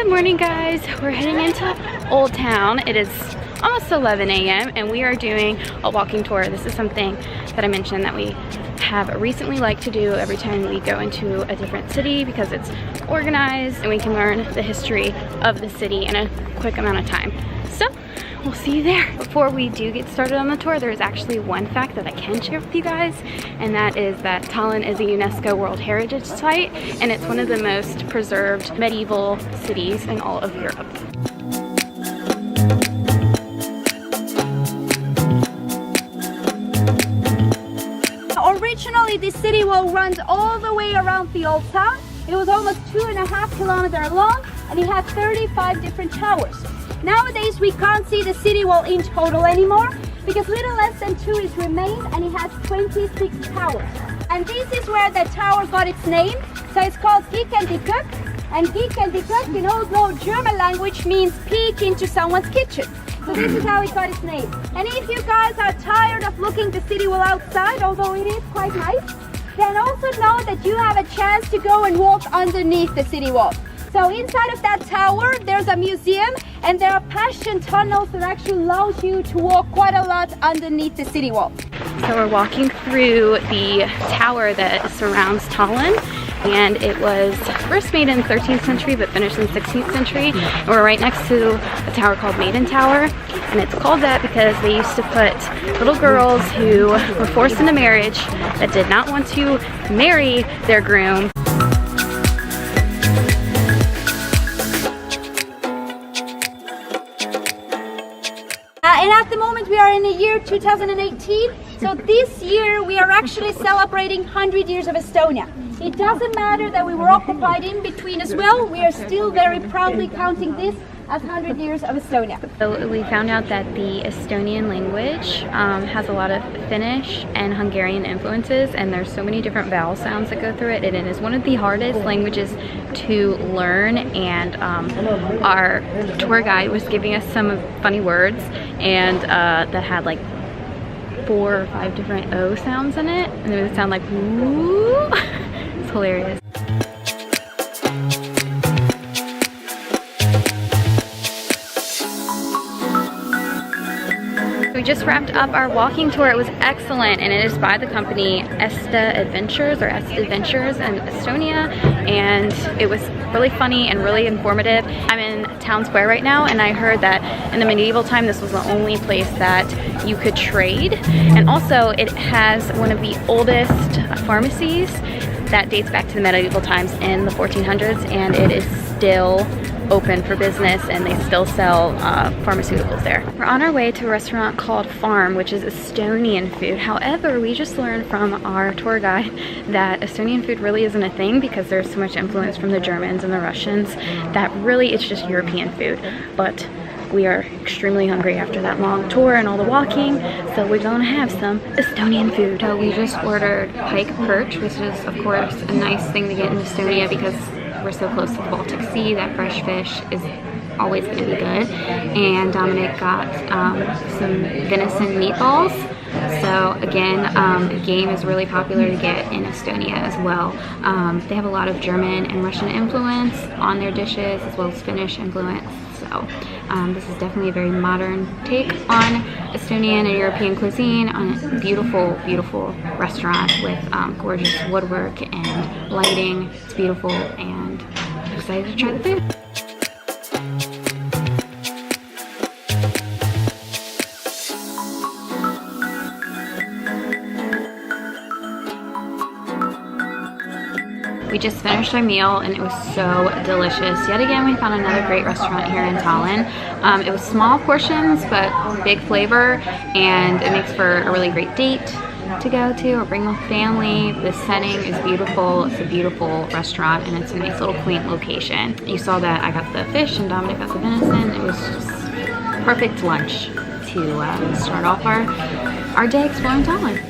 Good morning, guys. We're heading into Old Town. It is almost 11 a.m. and we are doing a walking tour. This is something that I mentioned that we have recently liked to do every time we go into a different city because it's organized and we can learn the history of the city in a quick amount of time. So we'll see you there. Before we do get started on the tour, there is actually one fact that I can share with you guys, and that is that Tallinn is a UNESCO World Heritage Site, and it's one of the most preserved medieval cities in all of Europe. Originally, this city wall runs all the way around the Old Town. It was almost 2.5 kilometers long, and it had 35 different towers. Nowadays, we can't see the city wall in total anymore because little less than 2 is remained, and it has 26 towers. And this is where the tower got its name. So it's called Peek and Kök. And Peek and Kök in Old Low German language means peek into someone's kitchen. So this is how it got its name. And if you guys are tired of looking the city wall outside, although it is quite nice, then also know that you have a chance to go and walk underneath the city wall. So inside of that tower, there's a museum, and there are passion tunnels that actually allows you to walk quite a lot underneath the city wall. So we're walking through the tower that surrounds Tallinn, and it was first made in the 13th century but finished in the 16th century. And we're right next to a tower called Maiden Tower, and it's called that because they used to put little girls who were forced into marriage that did not want to marry their groom. And at the moment we are in the year 2018, so this year we are actually celebrating 100 years of Estonia. It doesn't matter that we were occupied in between as well, we are still very proudly counting this as 100 years of Estonia. So we found out that the Estonian language has a lot of Finnish and Hungarian influences, and there's so many different vowel sounds that go through it, and it is one of the hardest languages to learn. And our tour guide was giving us some funny words and that had like 4 or 5 different O sounds in it, and it would sound like woo. It's hilarious. We just wrapped up our walking tour. It was excellent, and it is by the company Adventures in Estonia, and it was really funny and really informative. I'm in Town Square right now, and I heard that in the medieval time this was the only place that you could trade, and also it has one of the oldest pharmacies that dates back to the medieval times in the 1400s, and it is still open for business, and they still sell pharmaceuticals there. We're on our way to a restaurant called Farm, which is Estonian food. However, we just learned from our tour guide that Estonian food really isn't a thing because there's so much influence from the Germans and the Russians that really it's just European food. But we are extremely hungry after that long tour and all the walking, so we're gonna have some Estonian food. So we just ordered pike perch, which is of course a nice thing to get in Estonia because we're so close to the Baltic Sea that fresh fish is always going to be good. And Dominic got some venison meatballs. So again, game is really popular to get in Estonia as well. They have a lot of German and Russian influence on their dishes as well as Finnish influence. So this is definitely a very modern take on Estonian and European cuisine on a beautiful, beautiful restaurant with gorgeous woodwork and lighting. It's beautiful, and I'm excited to try the food. We just finished our meal, and it was so delicious. Yet again, we found another great restaurant here in Tallinn. It was small portions, but big flavor, and it makes for a really great date to go to or bring the family. The setting is beautiful. It's a beautiful restaurant, and it's a nice little quaint location. You saw that I got the fish and Dominic got the venison. It was just perfect lunch to start off our day exploring Tallinn.